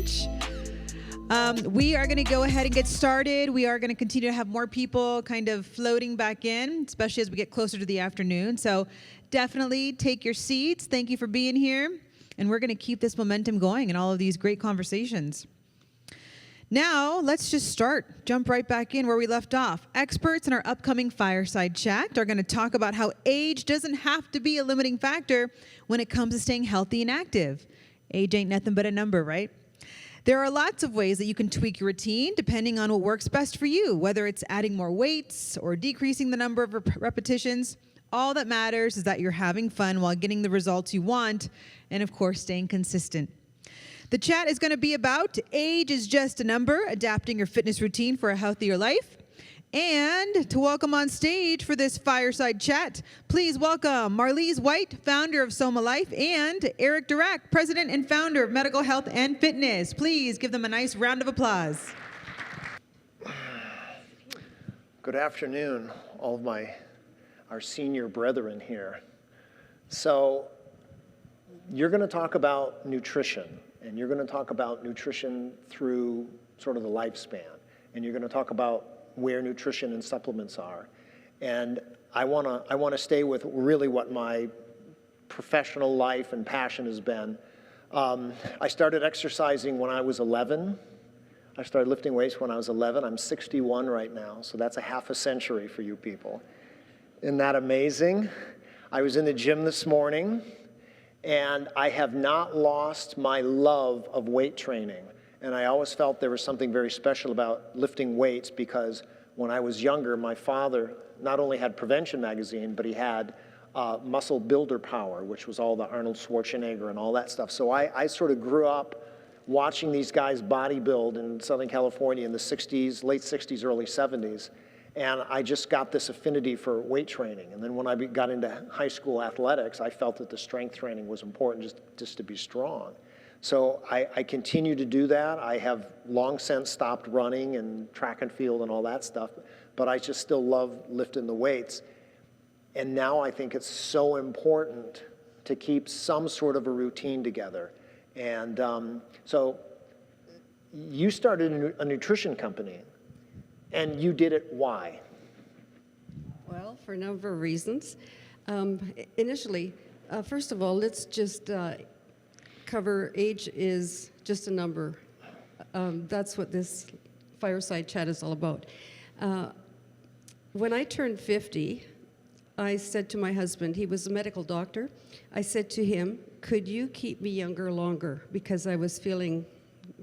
lunch. We are going to go ahead and get started. We are going to continue to have more people kind of floating back in, especially as we get closer to the afternoon. So definitely take your seats. Thank you for being here. And we're going to keep this momentum going in all of these great conversations. Now, let's just start. Jump right back in where we left off. Experts in our upcoming Fireside Chat are going to talk about how age doesn't have to be a limiting factor when it comes to staying healthy and active. Age ain't nothing but a number, right? There are lots of ways that you can tweak your routine depending on what works best for you, whether it's adding more weights or decreasing the number of repetitions. All that matters is that you're having fun while getting the results you want and, of course, staying consistent. The chat is going to be about age is just a number, adapting your fitness routine for a healthier life. And to welcome on stage for this Fireside Chat, please welcome Marlies White, founder of SomaLife, and Eric Durak, president and founder of Medical Health and Fitness. Please give them a nice round of applause. Good afternoon, all of our senior brethren here. So you're going to talk about nutrition, and you're going to talk about nutrition through sort of the lifespan, and you're going to talk about where nutrition and supplements are. And I want to stay with really what my professional life and passion has been. I started exercising when I was 11. I started lifting weights when I was 11. I'm 61 right now, so that's a half a century for you people. Isn't that amazing? I was in the gym this morning, and I have not lost my love of weight training. And I always felt there was something very special about lifting weights because when I was younger, my father not only had Prevention magazine, but he had Muscle Builder Power, which was all the Arnold Schwarzenegger and all that stuff. So I sort of grew up watching these guys bodybuild in Southern California in the 60s, late 60s, early 70s. And I just got this affinity for weight training. And then when I got into high school athletics, I felt that the strength training was important just to be strong. So I continue to do that. I have long since stopped running and track and field and all that stuff, but I just still love lifting the weights. And now I think it's so important to keep some sort of a routine together. And so you started a nutrition company, and you did it why? Well, for a number of reasons. Initially, first of all, let's just cover age is just a number. That's what this Fireside Chat is all about. When I turned 50, I said to my husband, he was a medical doctor, I said to him, could you keep me younger longer? Because I was feeling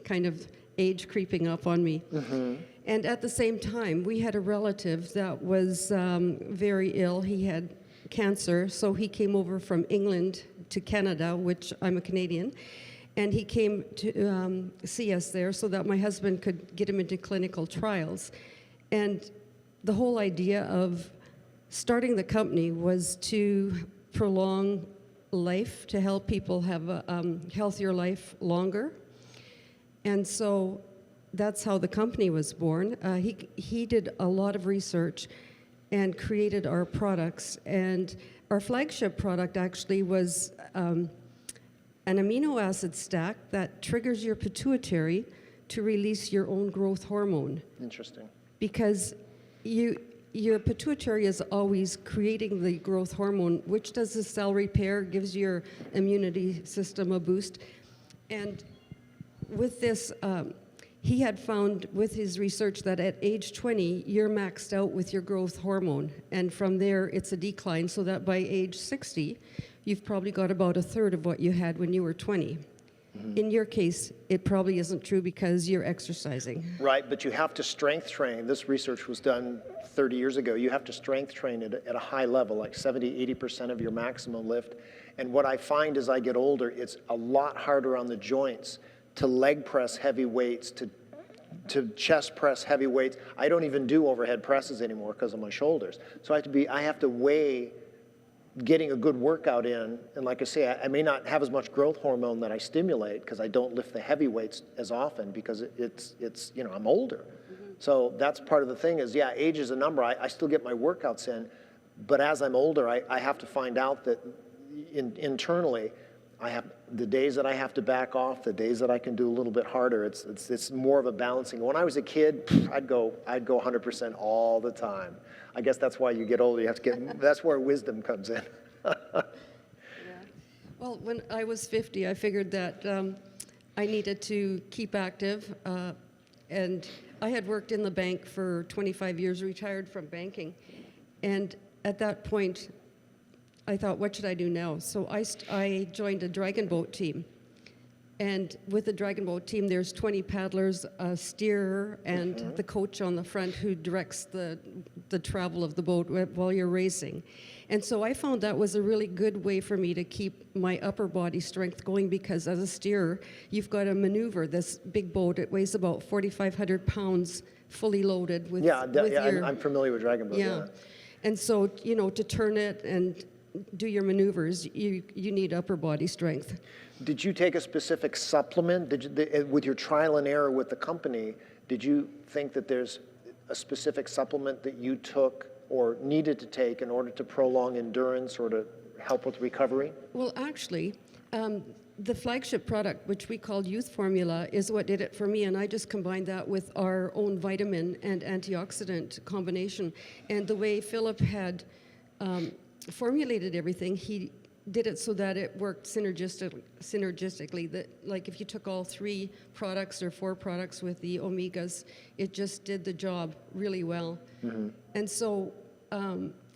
kind of age creeping up on me. Mm-hmm. And at the same time, we had a relative that was very ill. He had cancer, so he came over from England to Canada, which I'm a Canadian, and he came to see us there so that my husband could get him into clinical trials. And the whole idea of starting the company was to prolong life, to help people have a healthier life longer. And so that's how the company was born. He did a lot of research and created our products. And our flagship product actually was an amino acid stack that triggers your pituitary to release your own growth hormone. Interesting. Because your pituitary is always creating the growth hormone, which does the cell repair, gives your immunity system a boost. And with this, he had found with his research that at age 20, you're maxed out with your growth hormone. And from there, it's a decline, so that by age 60, you've probably got about a third of what you had when you were 20. Mm-hmm. In your case, it probably isn't true because you're exercising. Right, but you have to strength train. This research was done 30 years ago. You have to strength train at a high level, like 70-80% of your maximum lift. And what I find as I get older, it's a lot harder on the joints to leg press heavy weights, to chest press heavy weights. I don't even do overhead presses anymore because of my shoulders. So I have to weigh getting a good workout in, and like I say, I may not have as much growth hormone that I stimulate because I don't lift the heavy weights as often because it's you know, I'm older. Mm-hmm. So that's part of the thing is, yeah, age is a number. I still get my workouts in, but as I'm older, I have to find out that internally, the days that I have to back off, the days that I can do a little bit harder. It's more of a balancing. When I was a kid, I'd go 100% all the time. I guess that's why you get older. You have to get. That's where wisdom comes in. Yeah. Well, when I was 50, I figured that I needed to keep active, and I had worked in the bank for 25 years, retired from banking, and at that point, I thought, what should I do now? So I joined a dragon boat team. And with the dragon boat team, there's 20 paddlers, a steerer, and the coach on the front who directs the travel of the boat while you're racing. And so I found that was a really good way for me to keep my upper body strength going, because as a steerer, you've got to maneuver this big boat. It weighs about 4,500 pounds fully loaded with, I'm familiar with dragon boat. Yeah. And so, to turn it and do your maneuvers, you need upper body strength. Did you take a specific supplement? With your trial and error with the company, did you think that there's a specific supplement that you took or needed to take in order to prolong endurance or to help with recovery? Well, actually, the flagship product, which we called Youth Formula, is what did it for me, and I just combined that with our own vitamin and antioxidant combination. And the way Philip had formulated everything, he did it so that it worked synergistically. That, like, if you took all 3 products or 4 products with the omegas, it just did the job really well. And so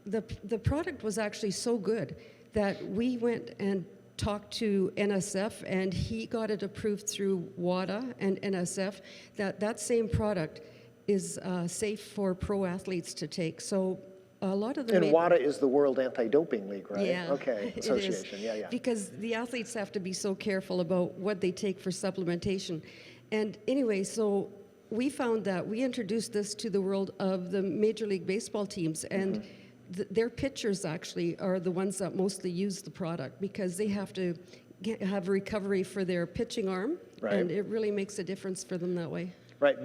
the product was actually so good that we went and talked to NSF, and he got it approved through WADA and NSF that same product is safe for pro athletes to take. So a lot of the And WADA is the World Anti-Doping League, right? Yeah, Okay, association. Yeah. Because the athletes have to be so careful about what they take for supplementation. And anyway, so we found that we introduced this to the world of the Major League Baseball teams, and their pitchers actually are the ones that mostly use the product, because they have to have recovery for their pitching arm, and it really makes a difference for them that way. Right,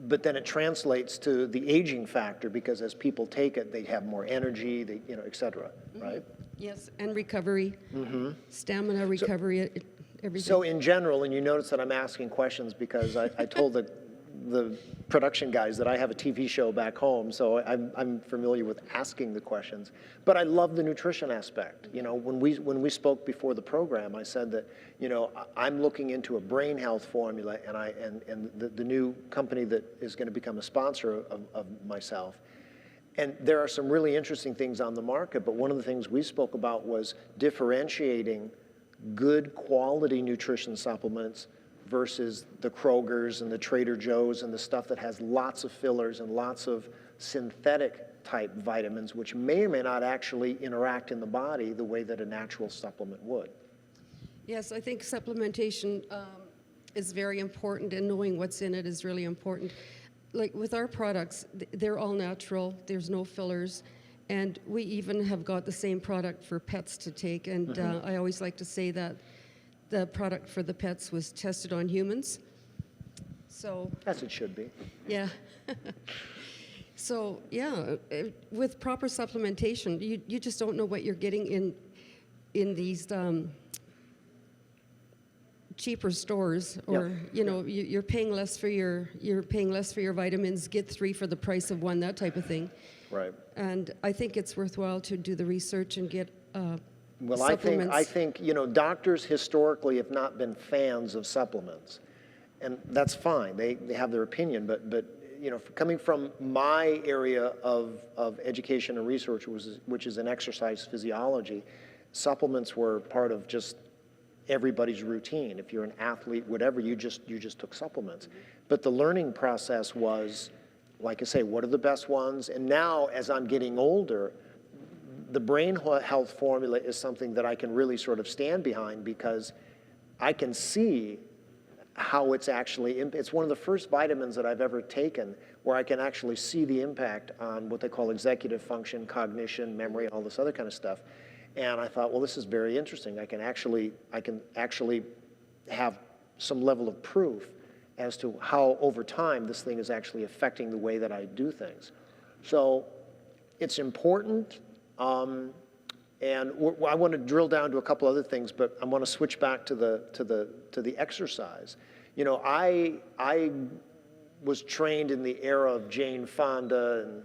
but then it translates to the aging factor, because as people take it, they have more energy, et cetera, right? Yes, and recovery, stamina recovery, everything. So in general, and you notice that I'm asking questions because I told the production guys that I have a TV show back home, so I'm familiar with asking the questions. But I love the nutrition aspect. When we spoke before the program, I said that I'm looking into a brain health formula, and the new company that is going to become a sponsor of myself. And there are some really interesting things on the market, but one of the things we spoke about was differentiating good quality nutrition supplements versus the Kroger's and the Trader Joe's and the stuff that has lots of fillers and lots of synthetic type vitamins, which may or may not actually interact in the body the way that a natural supplement would. Yes, I think supplementation is very important, and knowing what's in it is really important. Like with our products, they're all natural, there's no fillers, and we even have got the same product for pets to take, and I always like to say that the product for the pets was tested on humans. So as it should be. Yeah. So yeah, with proper supplementation, you just don't know what you're getting in these cheaper stores, or you're paying less for your vitamins. Get 3 for the price of 1, that type of thing. Right. And I think it's worthwhile to do the research and get. Well, supplements. I think doctors historically have not been fans of supplements, and that's fine. They have their opinion, but coming from my area of education and research, which is in exercise physiology, supplements were part of just everybody's routine. If you're an athlete, whatever, you just took supplements. But the learning process was, like I say, what are the best ones? And now, as I'm getting older, the brain health formula is something that I can really sort of stand behind, because I can see how it's actually, it's one of the first vitamins that I've ever taken where I can actually see the impact on what they call executive function, cognition, memory, all this other kind of stuff. And I thought, well, this is very interesting. I can actually have some level of proof as to how over time this thing is actually affecting the way that I do things. So it's important. And I want to drill down to a couple other things, but I want to switch back to the exercise. You know, I was trained in the era of Jane Fonda and,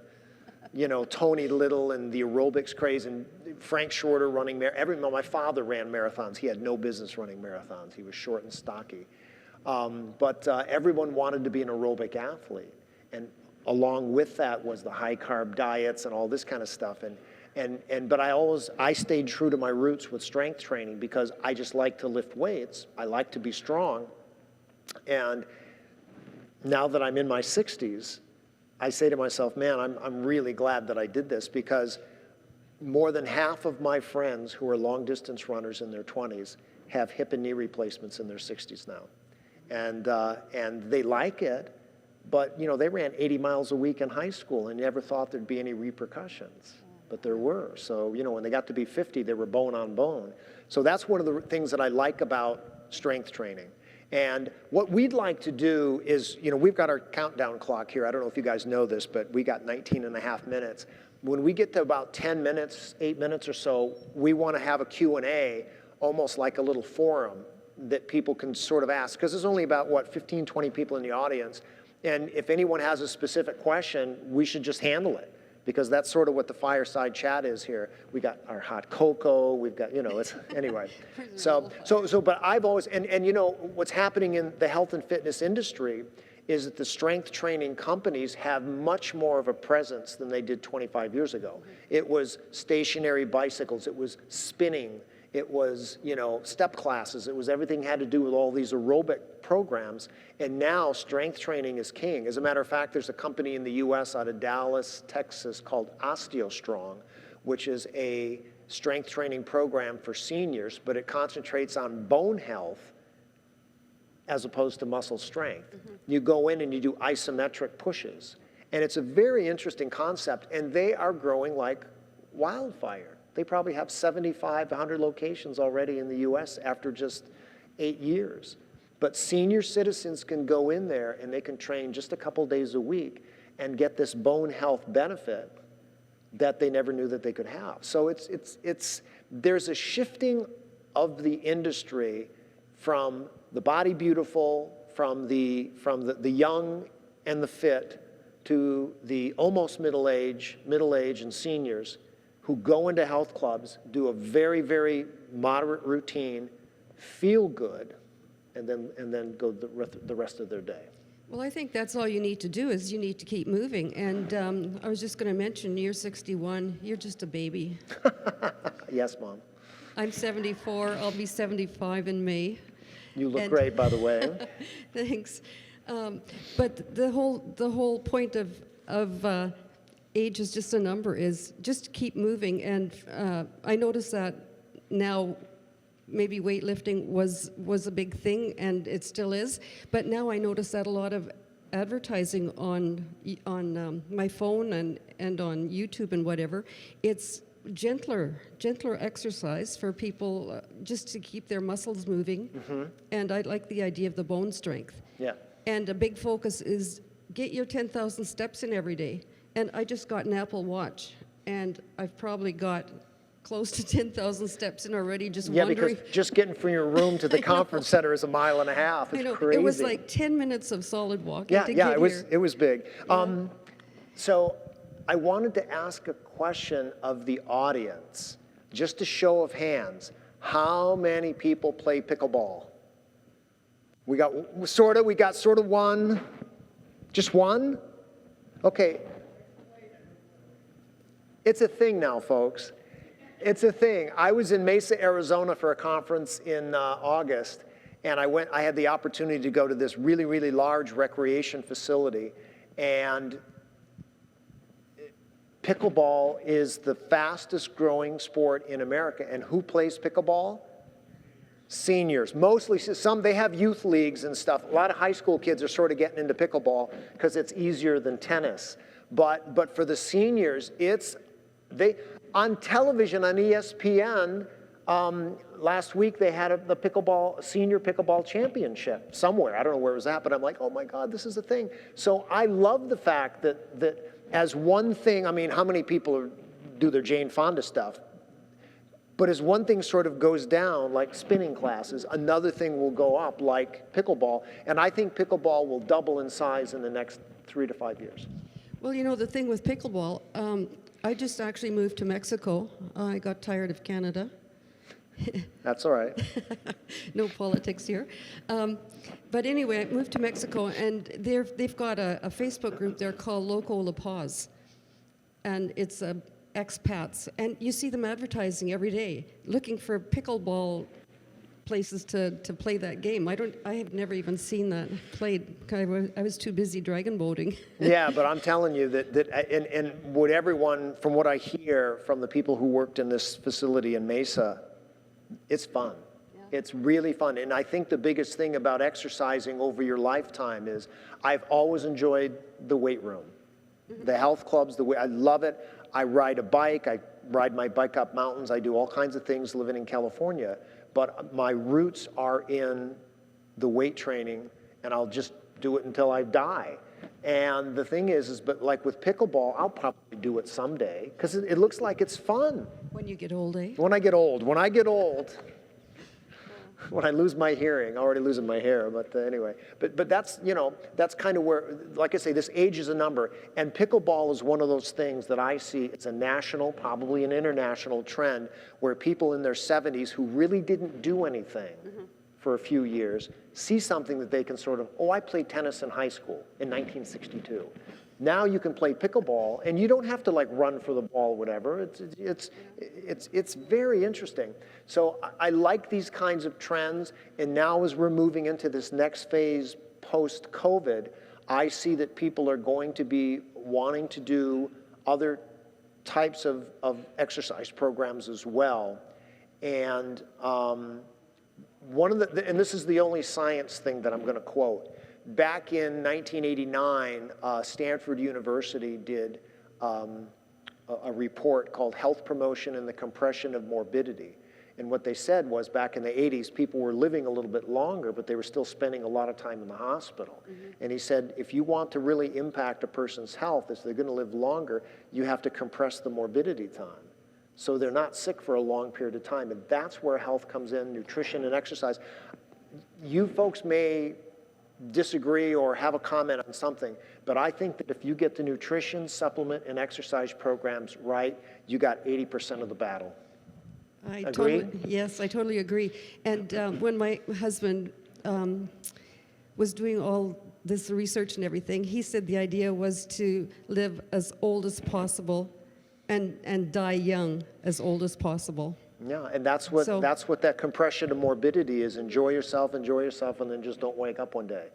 you know, Tony Little and the aerobics craze and Frank Shorter running my father ran marathons. He had no business running marathons. He was short and stocky. But everyone wanted to be an aerobic athlete. And along with that was the high carb diets and all this kind of stuff. But I stayed true to my roots with strength training because I just like to lift weights. I like to be strong. And now that I'm in my 60s, I say to myself, man, I'm really glad that I did this, because more than half of my friends who are long distance runners in their 20s have hip and knee replacements in their 60s now. And they like it, but you know, they ran 80 miles a week in high school and never thought there'd be any repercussions. But there were. So, you know, when they got to be 50, they were bone on bone. So that's one of the things that I like about strength training. And what we'd like to do is, you know, we've got our countdown clock here. I don't know if you guys know this, but we got 19 and a half minutes. When we get to about 10 minutes, 8 minutes or so, we want to have a Q&A, almost like a little forum that people can sort of ask. Because there's only about, what, 15, 20 people in the audience. And if anyone has a specific question, we should just handle it, because that's sort of what the fireside chat is here. We got our hot cocoa, we've got, you know, it's, anyway. But I've always, and you know, what's happening in the health and fitness industry is that the strength training companies have much more of a presence than they did 25 years ago. It was stationary bicycles, it was spinning, it was, you know, step classes, it was everything had to do with all these aerobic programs, and now strength training is king. As a matter of fact, there's a company in the US out of Dallas, Texas called OsteoStrong, which is a strength training program for seniors, but it concentrates on bone health as opposed to muscle strength. You go in and you do isometric pushes, and it's a very interesting concept, and they are growing like wildfire. They probably have 75 to 100 locations already in the US after just 8 years. But senior citizens can go in there and they can train just a couple days a week and get this bone health benefit that they never knew that they could have. So there's a shifting of the industry from the body beautiful, from the young and the fit, to the almost middle age and seniors who go into health clubs, do a very, very moderate routine, feel good, and then go the rest of their day. Well, I think that's all you need to do, is you need to keep moving. And I was just going to mention, you're 61, you're just a baby. Yes, Mom. I'm 74, I'll be 75 in May. You look great, by the way. Thanks. But the whole point of age is just a number, is just keep moving. And I notice that now maybe weightlifting was a big thing, and it still is. But now I notice that a lot of advertising on my phone and on YouTube and whatever, it's gentler exercise for people just to keep their muscles moving. And I like the idea of the bone strength. Yeah. And a big focus is get your 10,000 steps in every day. And I just got an Apple Watch, and I've probably got close to 10,000 steps in already, just wondering. Yeah, because just getting from your room to the conference center is a mile and a half. It's crazy. It was like 10 minutes of solid walking to get here. It was big. Yeah. So I wanted to ask a question of the audience, just a show of hands. How many people play pickleball? We got sort of one. Just one? Okay. It's a thing now, folks. It's a thing. I was in Mesa, Arizona for a conference in August, and I had the opportunity to go to this really, really large recreation facility, and pickleball is the fastest growing sport in America. And who plays pickleball? Seniors. Mostly, they have youth leagues and stuff. A lot of high school kids are sort of getting into pickleball because it's easier than tennis. But for the seniors, on television, on ESPN, last week they had the senior pickleball championship somewhere. I don't know where it was at, but I'm like, oh my God, this is a thing. So I love the fact that as one thing, I mean, how many people do their Jane Fonda stuff? But as one thing sort of goes down, like spinning classes, another thing will go up, like pickleball. And I think pickleball will double in size in the next 3 to 5 years. Well, you know, the thing with pickleball, I just actually moved to Mexico. I got tired of Canada. That's all right. No politics here. But anyway, I moved to Mexico, and they've got a Facebook group there called Loco La Paz. And it's expats. And you see them advertising every day, looking for pickleball places to play that game. I have never even seen that played. I was too busy dragon boating. Yeah, but I'm telling you and what everyone, from what I hear from the people who worked in this facility in Mesa, it's fun. Yeah. It's really fun. And I think the biggest thing about exercising over your lifetime is I've always enjoyed the weight room, the health clubs, I love it. I ride a bike. I ride my bike up mountains. I do all kinds of things living in California. But my roots are in the weight training, and I'll just do it until I die. And the thing is but like with pickleball, I'll probably do it someday because it looks like it's fun. When you get old, eh? When I get old. When I lose my hearing, already losing my hair, but anyway. But that's, that's kind of where, like I say, this age is a number. And pickleball is one of those things that I see, it's a national, probably an international trend where people in their 70s who really didn't do anything for a few years see something that they can sort of, I played tennis in high school in 1962. Now you can play pickleball, and you don't have to like run for the ball or whatever. It's very interesting. So I like these kinds of trends, and now as we're moving into this next phase post-COVID, I see that people are going to be wanting to do other types of exercise programs as well. And one of and this is the only science thing that I'm going to quote. Back in 1989, Stanford University did a report called Health Promotion and the Compression of Morbidity. And what they said was back in the 80s, people were living a little bit longer, but they were still spending a lot of time in the hospital. And he said, if you want to really impact a person's health, if they're going to live longer, you have to compress the morbidity time. So they're not sick for a long period of time. And that's where health comes in, nutrition and exercise. You folks may disagree or have a comment on something, but I think that if you get the nutrition, supplement, and exercise programs right, you got 80% of the battle. Agree? Yes, I totally agree. And when my husband was doing all this research and everything, he said the idea was to live as old as possible and die young as old as possible. Yeah, and that's what that compression of morbidity is. Enjoy yourself, and then just don't wake up one day.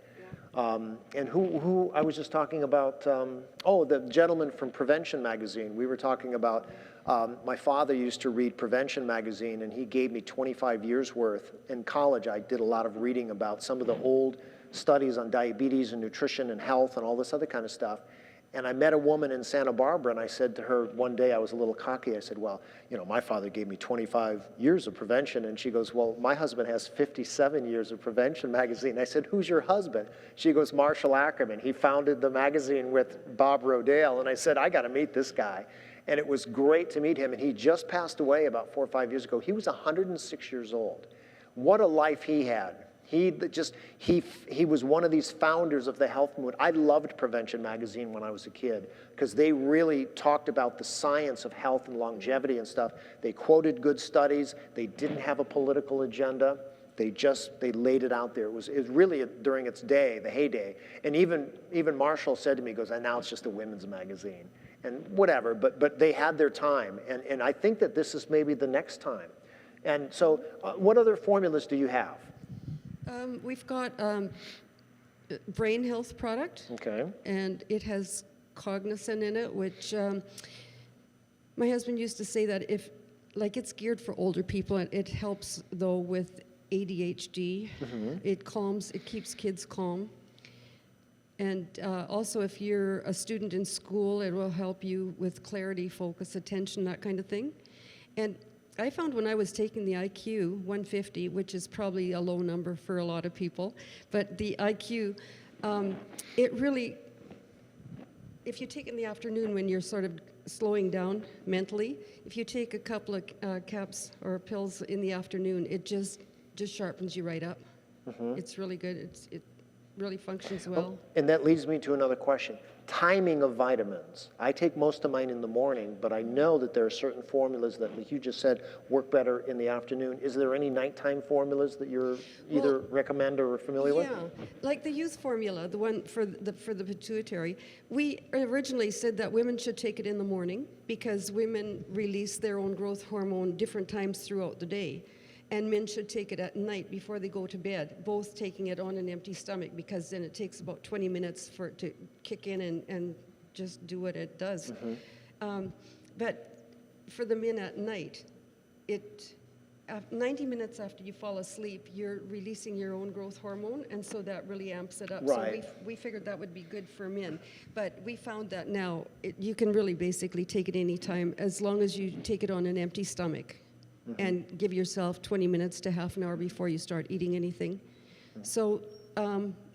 Yeah. And who I was just talking about, the gentleman from Prevention Magazine. We were talking about, my father used to read Prevention Magazine, and he gave me 25 years worth. In college, I did a lot of reading about some of the old studies on diabetes and nutrition and health and all this other kind of stuff. And I met a woman in Santa Barbara, and I said to her one day, I was a little cocky, I said, well, my father gave me 25 years of prevention. And she goes, well, my husband has 57 years of Prevention Magazine. I said, who's your husband? She goes, Marshall Ackerman. He founded the magazine with Bob Rodale. And I said, I got to meet this guy. And it was great to meet him. And he just passed away about 4 or 5 years ago. He was 106 years old. What a life he had. He was one of these founders of the health movement. I loved Prevention Magazine when I was a kid because they really talked about the science of health and longevity and stuff. They quoted good studies. They didn't have a political agenda. They laid it out there. It was really during its day, the heyday. And even Marshall said to me, he goes, and now it's just a women's magazine. And whatever, but they had their time. And I think that this is maybe the next time. And so what other formulas do you have? We've got brain health product. Okay. And it has cognizant in it, which my husband used to say that it's geared for older people, and it helps though with ADHD. It keeps kids calm. And also if you're a student in school, it will help you with clarity, focus, attention, that kind of thing. And I found when I was taking the IQ 150, which is probably a low number for a lot of people, but the IQ, it really, if you take it in the afternoon when you're sort of slowing down mentally. If you take a couple of caps or pills in the afternoon, it just sharpens you right up. It's really good. It really functions well. And that leads me to another question. Timing of vitamins. I take most of mine in the morning, but I know that there are certain formulas that, like you just said, work better in the afternoon. Is there any nighttime formulas that you're either recommend or are familiar with? Yeah, like the youth formula, the one for the pituitary. We originally said that women should take it in the morning because women release their own growth hormone different times throughout the day. And men should take it at night before they go to bed, both taking it on an empty stomach, because then it takes about 20 minutes for it to kick in and just do what it does. But for the men at night, 90 minutes after you fall asleep, you're releasing your own growth hormone, and so that really amps it up. Right. So we figured that would be good for men. But we found that now you can really basically take it anytime as long as you take it on an empty stomach. And give yourself 20 minutes to half an hour before you start eating anything. So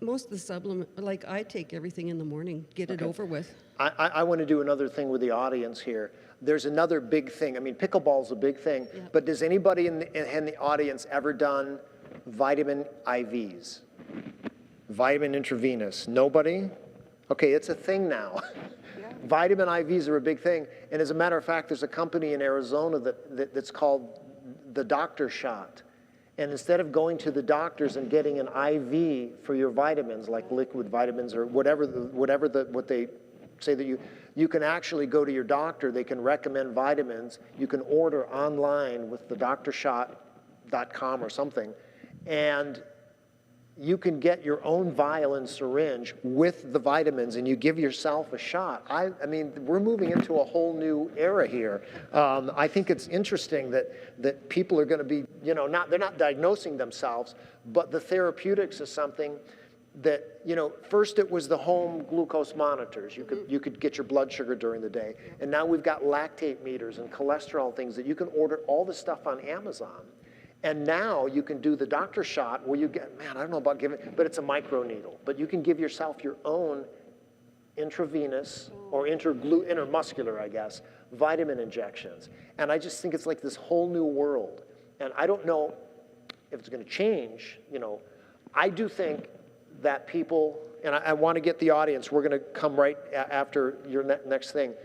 most of the supplement, like I take everything in the morning, get it over with. I want to do another thing with the audience here. There's another big thing. I mean, pickleball's a big thing, but does anybody in the audience ever done vitamin IVs? Vitamin intravenous? Nobody? Okay, it's a thing now. Vitamin IVs are a big thing. And as a matter of fact, there's a company in Arizona that's called the Doctor Shot. And instead of going to the doctors and getting an IV for your vitamins, like liquid vitamins or what they say that you can actually go to your doctor. They can recommend vitamins. You can order online with the doctorshot.com or something. And you can get your own vial and syringe with the vitamins, and you give yourself a shot. I mean, we're moving into a whole new era here. I think it's interesting that people are going to be, they're not diagnosing themselves, but the therapeutics is something that, first it was the home glucose monitors. You could get your blood sugar during the day, and now we've got lactate meters and cholesterol things that you can order all the stuff on Amazon. And now you can do the doctor shot where you get, I don't know about giving, but it's a microneedle. But you can give yourself your own intravenous or intermuscular, I guess, vitamin injections. And I just think it's like this whole new world. And I don't know if it's going to change. I do think that people, and I want to get the audience, we're going to come right after your next thing.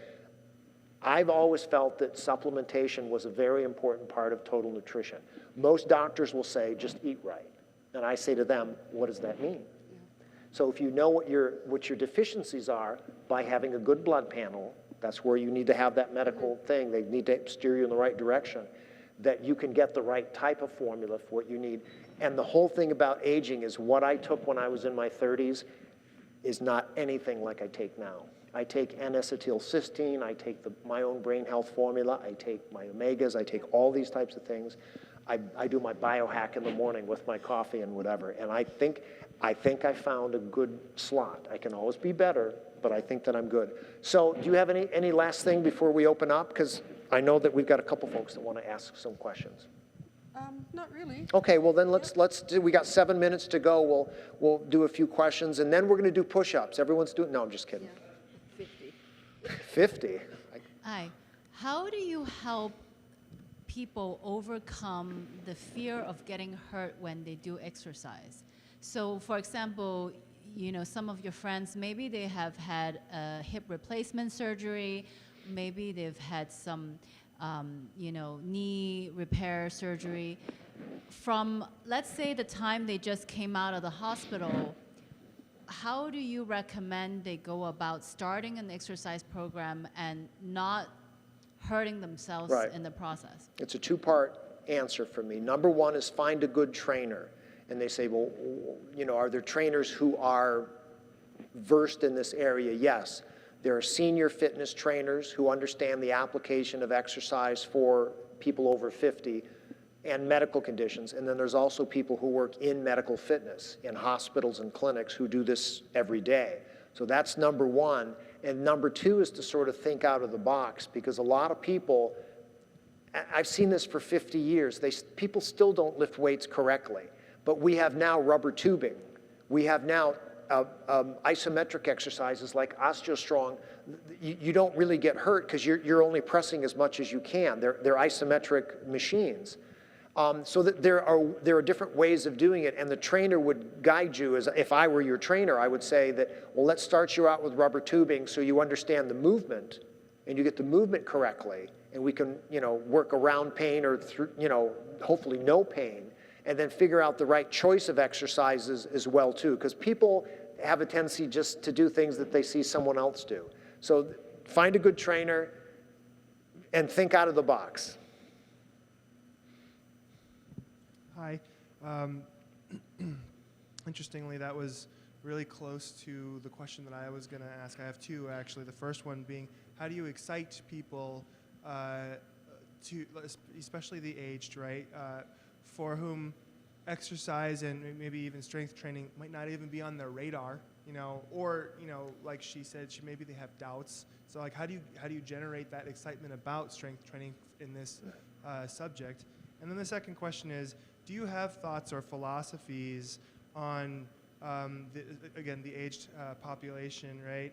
I've always felt that supplementation was a very important part of total nutrition. Most doctors will say, just eat right. And I say to them, what does that mean? So if you know what your deficiencies are by having a good blood panel, that's where you need to have that medical thing. They need to steer you in the right direction, that you can get the right type of formula for what you need. And the whole thing about aging is what I took when I was in my 30s is not anything like I take now. I take N-acetylcysteine, I take my own brain health formula, I take my omegas, I take all these types of things. I do my biohack in the morning with my coffee and whatever. And I think I found a good slot. I can always be better, but I think that I'm good. So do you have any last thing before we open up? Because I know that we've got a couple folks that want to ask some questions. Not really. Okay, well then let's do, we got 7 minutes to go. We'll do a few questions, and then we're going to do push-ups. Everyone's doing, no, I'm just kidding. Yeah. 50? Hi. How do you help people overcome the fear of getting hurt when they do exercise? So, for example, some of your friends, maybe they have had a hip replacement surgery, maybe they've had some, knee repair surgery. From, let's say, the time they just came out of the hospital, how do you recommend they go about starting an exercise program and not hurting themselves in the process? It's a two-part answer for me. Number one is find a good trainer. And they say, well, are there trainers who are versed in this area? Yes. There are senior fitness trainers who understand the application of exercise for people over 50 and medical conditions. And then there's also people who work in medical fitness in hospitals and clinics who do this every day. So that's number one. And number two is to sort of think out of the box, because a lot of people, I've seen this for 50 years, people still don't lift weights correctly. But we have now rubber tubing. We have now isometric exercises like OsteoStrong, you don't really get hurt because you're only pressing as much as you can. They're isometric machines. So that there are different ways of doing it, and the trainer would guide you. As if I were your trainer, I would say that, well, let's start you out with rubber tubing so you understand the movement, and you get the movement correctly, and we can, work around pain or through, hopefully no pain, and then figure out the right choice of exercises as well too, because people have a tendency just to do things that they see someone else do. So find a good trainer and think out of the box. Hi. Interestingly, that was really close to the question that I was going to ask. I have two, actually. The first one being, how do you excite people, especially the aged, right, for whom exercise and maybe even strength training might not even be on their radar, or, like she said, maybe they have doubts. So, like, how do you generate that excitement about strength training in this subject? And then the second question is, do you have thoughts or philosophies on, the aged population, right,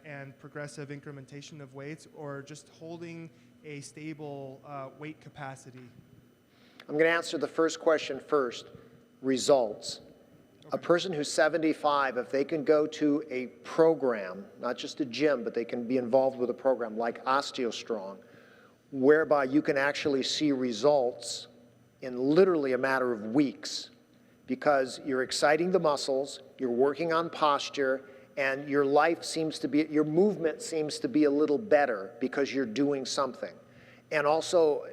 and progressive incrementation of weights, or just holding a stable weight capacity? I'm going to answer the first question first, results. Okay. A person who's 75, if they can go to a program, not just a gym, but they can be involved with a program like OsteoStrong, whereby you can actually see results in literally a matter of weeks, because you're exciting the muscles, you're working on posture, and your movement seems to be a little better because you're doing something. And also,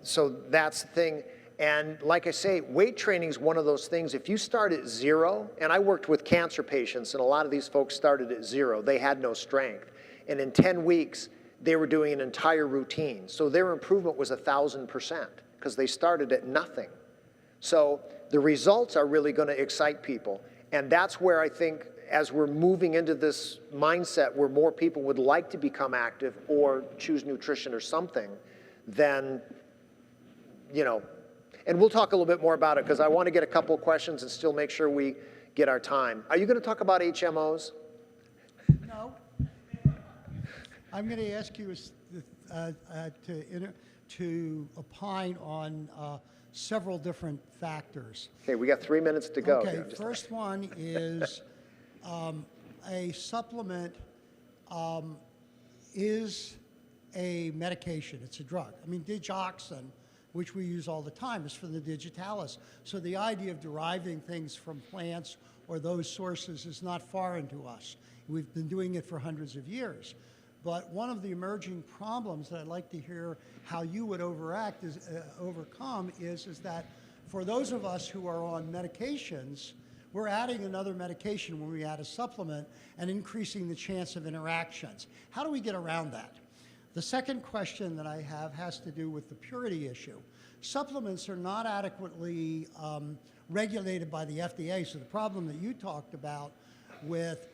so that's the thing. And like I say, weight training is one of those things, if you start at zero, and I worked with cancer patients, and a lot of these folks started at zero, they had no strength. And in 10 weeks, they were doing an entire routine. So their improvement was 1,000%. Because they started at nothing. So the results are really going to excite people. And that's where I think as we're moving into this mindset where more people would like to become active or choose nutrition or something, then, and we'll talk a little bit more about it because I want to get a couple of questions and still make sure we get our time. Are you going to talk about HMOs? No. I'm going to ask you to opine on several different factors. Okay, we got 3 minutes to go. Okay, first one is a supplement is a medication. It's a drug. I mean, digoxin, which we use all the time, is for the digitalis. So the idea of deriving things from plants or those sources is not foreign to us. We've been doing it for hundreds of years. But one of the emerging problems that I'd like to hear how you would overcome is that for those of us who are on medications, we're adding another medication when we add a supplement and increasing the chance of interactions. How do we get around that? The second question that I have has to do with the purity issue. Supplements are not adequately regulated by the FDA, so the problem that you talked about with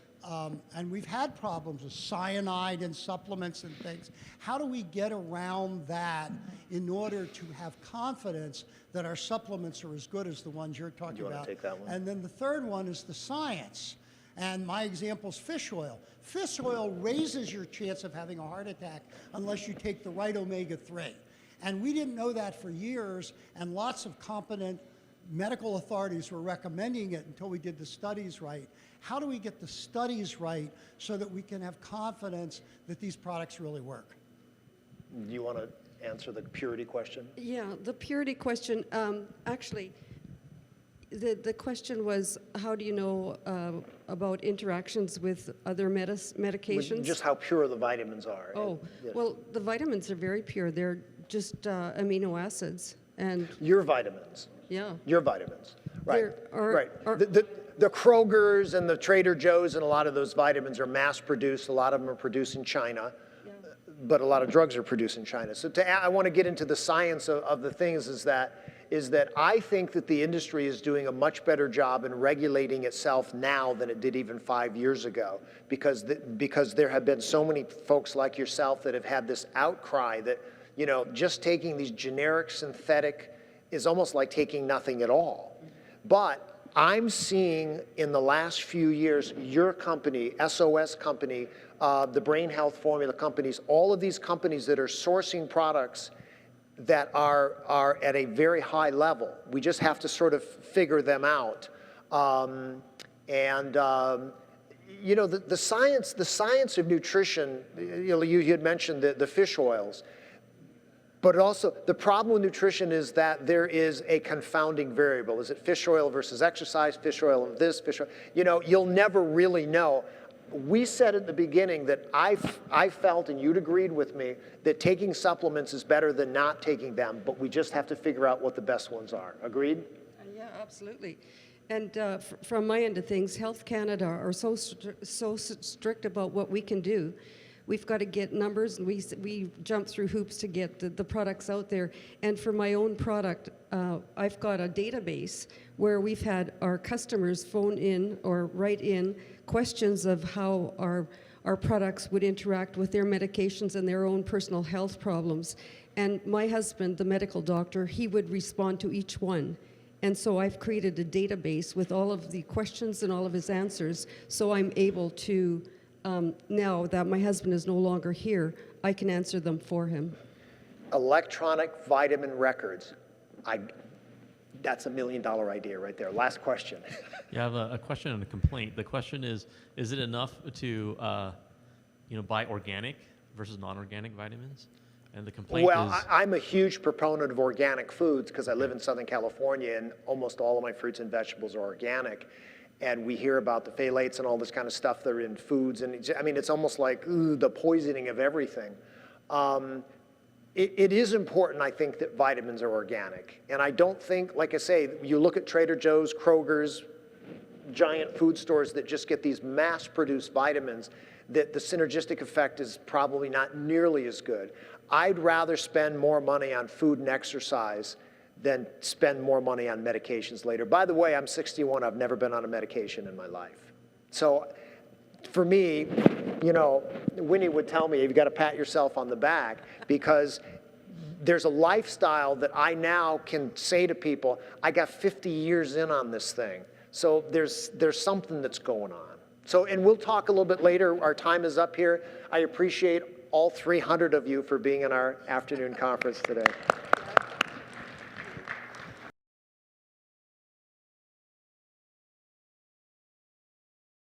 and we've had problems with cyanide in supplements and things. How do we get around that in order to have confidence that our supplements are as good as the ones you're talking about? Do you want to take that one? And then the third one is the science. And my example is fish oil. Fish oil raises your chance of having a heart attack unless you take the right omega-3. And we didn't know that for years, and lots of competent medical authorities were recommending it until we did the studies right. How do we get the studies right so that we can have confidence that these products really work? Do you want to answer the purity question? Yeah, the purity question, actually, the question was, how do you know about interactions with other medications? Just how pure the vitamins are. Oh, well, the vitamins are very pure. They're just amino acids. And your vitamins. Yeah. Your vitamins. Right. Right. The Kroger's and the Trader Joe's and a lot of those vitamins are mass produced. A lot of them are produced in China. But a lot of drugs are produced in China. So I want to get into the science of the things is that I think that the industry is doing a much better job in regulating itself now than it did even 5 years ago, because there have been so many folks like yourself that have had this outcry that, just taking these generic synthetic is almost like taking nothing at all. But I'm seeing in the last few years, your company, SOS company, the brain health formula companies, all of these companies that are sourcing products that are at a very high level. We just have to sort of figure them out. You know, the science of nutrition, you had mentioned the fish oils. But also, the problem with nutrition is that there is a confounding variable. Is it fish oil versus exercise, fish oil and this, fish oil? You know, you'll never really know. We said at the beginning that I felt, and you'd agreed with me, that taking supplements is better than not taking them, but we just have to figure out what the best ones are. Agreed? Yeah, absolutely. And from my end of things, Health Canada are so strict about what we can do. We've got to get numbers, and we jump through hoops to get the products out there. And for my own product, I've got a database where we've had our customers phone in or write in questions of how our products would interact with their medications and their own personal health problems. And my husband, the medical doctor, he would respond to each one. And so I've created a database with all of the questions and all of his answers, so I'm able to, now that my husband is no longer here, I can answer them for him. Electronic vitamin records. That's $1 million idea right there. Last question. Yeah, I have a question and a complaint. The question is it enough to buy organic versus non-organic vitamins? And the complaint is... I'm a huge proponent of organic foods because I live in Southern California and almost all of my fruits and vegetables are organic. And we hear about the phthalates and all this kind of stuff that are in foods. And I mean, it's almost like the poisoning of everything. It is important, I think, that vitamins are organic. And I don't think, like I say, you look at Trader Joe's, Kroger's, giant food stores that just get these mass-produced vitamins, that the synergistic effect is probably not nearly as good. I'd rather spend more money on food and exercise than spend more money on medications later. By the way, I'm 61. I've never been on a medication in my life. So for me, you know, Winnie would tell me, you've got to pat yourself on the back because there's a lifestyle that I now can say to people, I got 50 years in on this thing. So there's something that's going on. So, and we'll talk a little bit later. Our time is up here. I appreciate all 300 of you for being in our afternoon conference today.